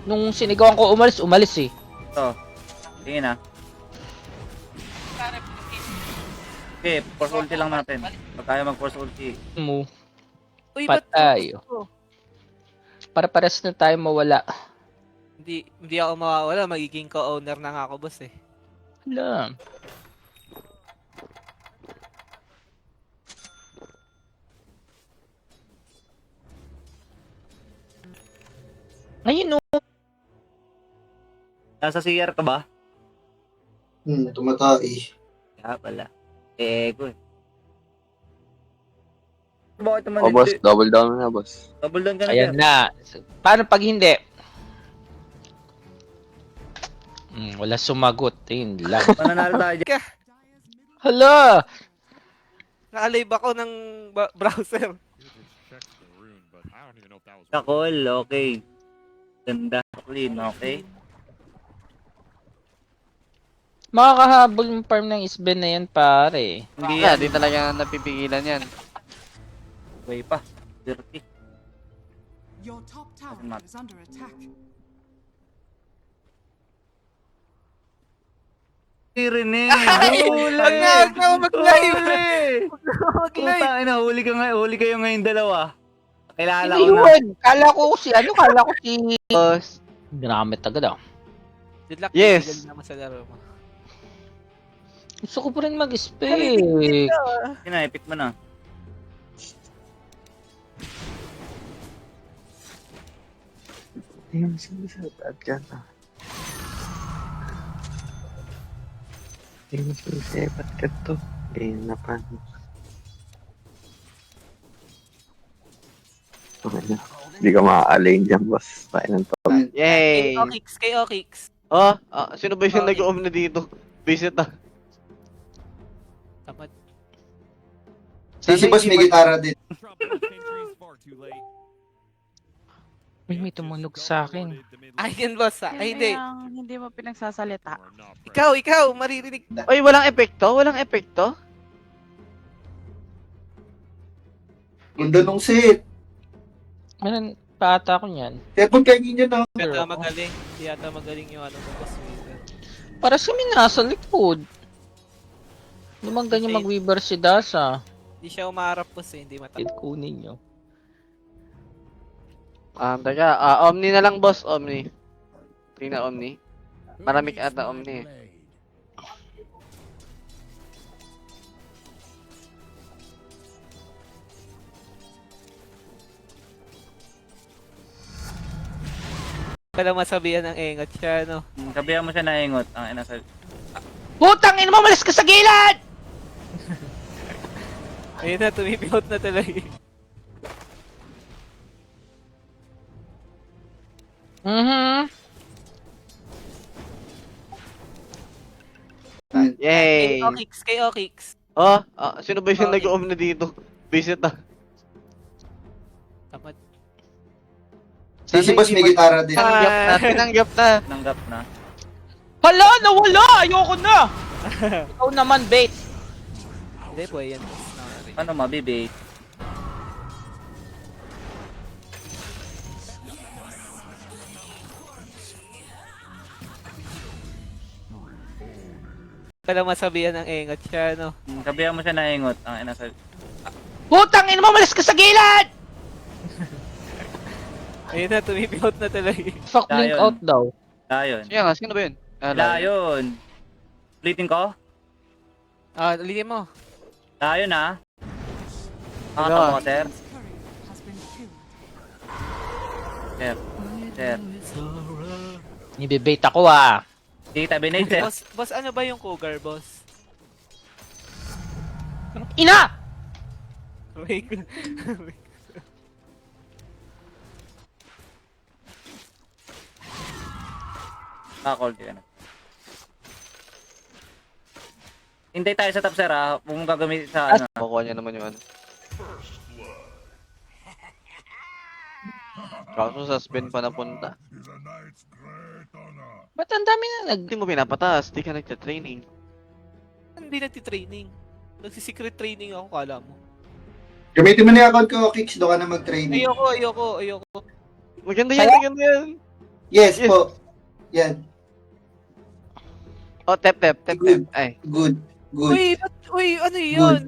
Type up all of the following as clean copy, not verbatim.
Nung sinigawan ko umalis eh. Ito. Tingin ah. Okay, force ulti lang natin. Pag kaya mag-force ulti. Mo. Uy, ba't Patay. ko? Para-pares na tayo mawala. Hindi ako mawawala. Magiging co-owner na nga ako, boss eh. Hala. Ngayon no. Nasa CR ka ba? Tumatay. Kaya pala. Ego eh. Bakit naman O boss, hindi? double down na boss. Double down ka na Ayan dyan. na. Paano pag hindi? Wala sumagot. Yun lang. Mananalo tayo dyan. Hala. Naka-live ako ng browser. Kakol, okay. Ganda. Clean, okay. Makakahabol yung farm ng Isben na yan pare. Hindi Yeah, yan. di talaga napipigilan yan. Way pa. Dirty. Your top tower is under attack. Rinig! Wag na ako mag-live! Mag-live! Puta, huli ka nga, huli kayo ngayon dalawa. Kilala Hindi ko na. yun. Kala ko si Boss. Ginamit agad ah. Good luck. Yes. Naman sa laro mo. Gusto ko pa rin mag-spec. Sinaipit mo na. Ayun, sinisabat ka na. Ayun, sinisabat ka to. Ayun na pa. Okay na. Hindi ka maa-align dyan, boss. Pain ng to. Yay! KO kicks. Oh, sino ba yung Okay. nag-oom na dito? Visit ah. Tamad. Si boss may gitara din. Uy, may tumunog sa akin. Ay, yan boss ah. Ay, hindi. Hindi mo pinagsasalita. Ikaw, maririnig. Oy, walang epekto? Walang epekto? Ganda nung set. Meron pa ata ko niyan. Tepon kayo niya na. Hindi yata magaling. Hindi yata magaling yung ano mo, boss. Para sa amin nasa likod. Naman ganyan mag-weaver si Dasa. Hindi siya umaharap, boss eh. Hindi mata. Kunin nyo. Teka. Omni na lang, boss. Omni. Tingnan Omni. Marami ka ata Omni. Pala masabihan ng engot siya, no? Sabihan mo siya na ingot. Ang ina sa... Putang ina mo, malis ka sa gilid! Ayun na, tumipihot na tuloy. Yay! KO kicks. Oh, sino ba yung Okay. nag-oom na dito? Visit ah. Tamad. Si boss may gitara din. Tinanggap na. Nanggap na. Hala, nawala! Ayoko na! Ikaw naman, bait. Hindi po, yan. boss. Ano mabibig? Pala masabihan ng engot siya, no? Sabihan mo siya na ingot. Ang ina sa... Putang ina mo, malis ka sa gilid! Ayun na, tumipihot na tuloy. Fuck link Lion. out daw. Lion. Sige nga, sino ba yun? Lion. Ulitin ko? Ulitin mo. Lion ah. Wala. Nakatawa ko, sir. Current has been killed. Sir. Sir. Nibibait ako ah. Kita binay, sir. Boss, ano ba yung cougar, boss? Ina! Wait. Kakol ka na. Hintay tayo sa top, sir ah. Huwag mong gagamitin sa ano. Makuha niya naman yung ano. Kaso sa spin pa napunta. Ba't ang dami na nag... Hindi mo pinapataas, di ka nagta-training. Hindi nagtitraining. Nagsisecret training ako, kala mo. Gamitin mo na yung account ko, Kicks. Doon ka na mag-training. Ayoko. Maganda yan, maganda yan. Yes po. Yan. Oh, tep. Good. Ay. Good. Good. Uy, ano yun?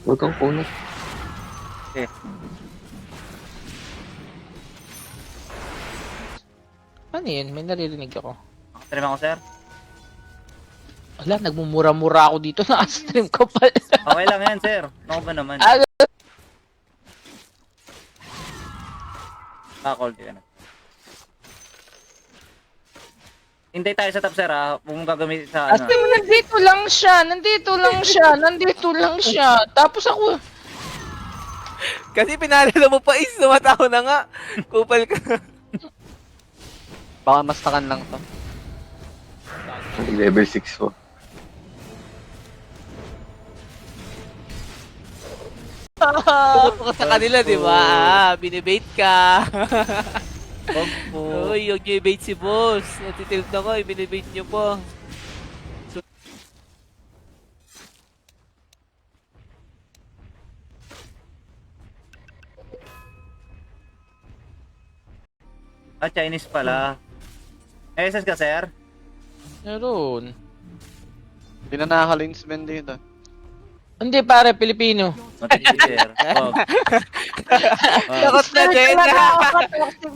Huwag kang kunot. Ano yun? May naririnig ako. Nakatrim ako, sir. Wala, nagmumura-mura ako dito. Naka-stream ko pala. Okay lang yan, sir. Ano ba naman? Ah, Call ka na. Hintay tayo sa top, sir, ha? Huwag mong gagamitin sa ano. Asti mo, nandito lang siya. Tapos ako, Kasi pinalala mo pa is, lumataw na nga. Kupal ka. Baka mastakan lang to. Level 6 po. Pupunta ka sa kanila, di ba? Binibait ka. Huwag po. Uy, yung bait si boss. Natitilt ako, binibait niyo po. Ah, Chinese pala. SS ka, sir? meron. Hindi na nakaka-linsman dito. Hindi pare, Pilipino. Matindi, sir. Huwag. Takot na din.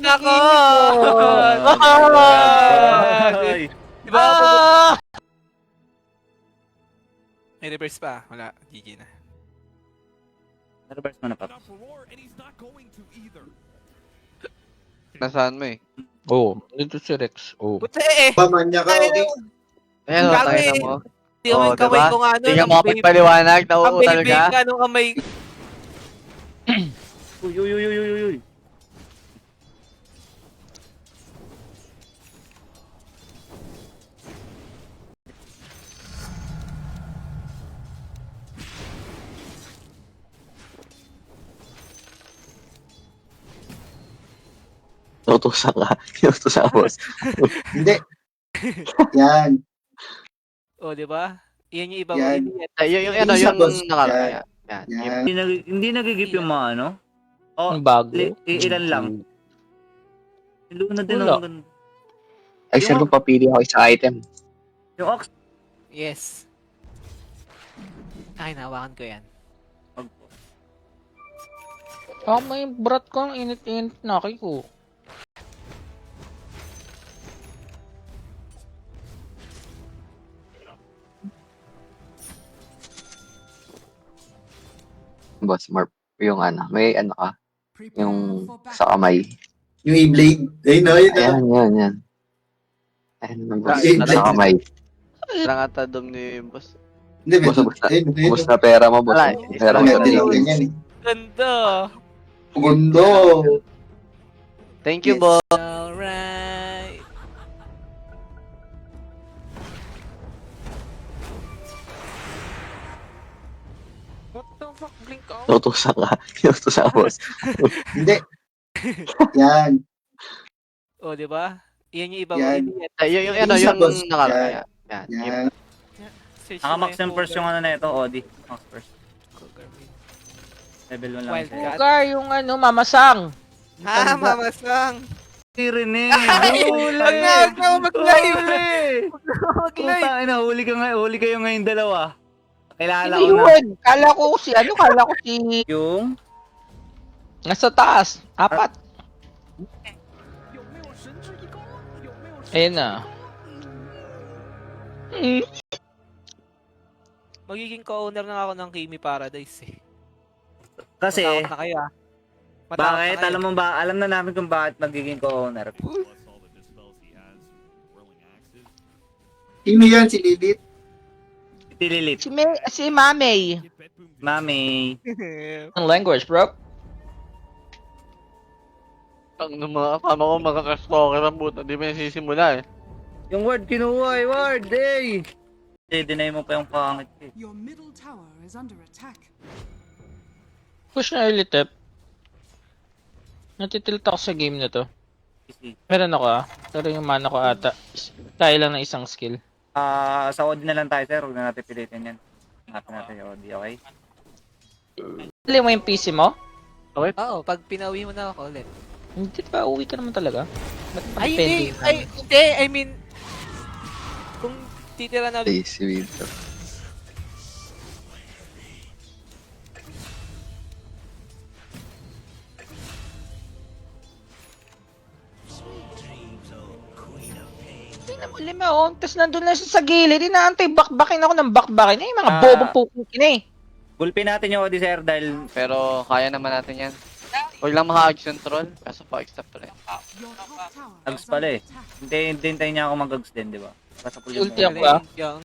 Nako. Ay. Di ba? Ah! May reverse pa. Wala. GG na. Reverse mo na, Pap. Nasaan mo eh? Oh, dito si Rex. Oh. Puti eh. Pamanya ka, okay? Ayan, Gago tayo eh. na mo. Di ko yung kamay ko nga ano. Hindi ka makapagpaliwanag, Ang nauutal baby ka. ka nung kamay. Uy. Tutusan ka. Tutusan ka, boss. Hindi. Yan. O, di ba? Iyan yung ibang Yan. Ay, yung ano, Isa, yung boss. nakalaya. Yan. Yan. Hindi nagigip yung mga ano? Oh, Ang bago. ilan lang. Luna din Wala. ang ganda. Ay, sir, kung papili ako isang item. Yung Ox. Yes. Ay, nawakan ko yan. Ah, may brat ko. Ang init-init na ko. Boss, Marp. Yung ano, may ano ka, Prepare yung for sa battle. kamay. Yung E-Blade. Ayun na, yun na. Ayan. Ayan naman, boss. Ay, Sa kamay. Lang ata dom ni boss. Hindi, Boss, medyo. Ayun, ayun. Ubus na pera mo, boss. Wala, Pera mo sa Ganyan, tingin. ganyan eh. Ganda. Gundo. Thank you, Yes. boss. Alright. What the fuck? Blink out. Tutusan ka. Tutusan ka, boss. Hindi. Yan. O, di ba? Iyan yung ibang Yan. Ay, yung ano, Isa, yung boss. nakalaya. Yan. Yan. Naka-max yung first yung ano na ito, Odi. Max first. Level 1 lang. Wild siya. Cat. Lugar yung ano, mamasang. Ha, mamasang. Si Rene! Ay, wag na ako mag-live. Mag-live. Puta, ina, huli kayo ngayon dalawa. Kailangan Hindi ko na. yun. Kala ko si Yung? nasa taas. 4. Ayun na. Magiging co-owner na ako ng Kimi Paradise eh. Kasi, Matakot na kayo ah. Matakot na bakit? kayo. Alam na namin kung bakit magiging co-owner. Sino yan? Si Lilith? Si Lilith. Si Mamey. Mami. Ang language, bro. Ang mga kasama ko makakastalker ang puta. Di ba nasisimula eh. Yung word kinuha, word, eh! Deny mo pa yung pangit eh. Your middle tower is under attack. Push na early tap. Natitilt ako sa game na to. Meron ako pero yung mana ko ata. Kaya lang ng isang skill. Sa Odi na lang tayo, sir. Huwag na natin pilitin yan. Hanapin natin yung Odi, okay? Dali mo yung PC mo? Okay. Oo, pag pinauwi mo na ako ulit. Hindi ba, uwi ka naman talaga? Ba't Ay, depende hindi. yun? Ay, hindi. I mean, kung titira na ulit. Lazy winter. Lima oh, tapos nandun lang siya sa gilid, inaantay bakbakin ako ng bakbakin. Eh, mga Ah. bobong pukin eh. Gulpin natin yung Odyssey dahil Pero kaya naman natin yan. Huwag lang maka-age control. Kaso pa extra pa rin. Your top tower Ags is pala under eh. attack. Hintayin niya ako mag-ags din, di ba? Pasapul yung Ulti ako ah. Yung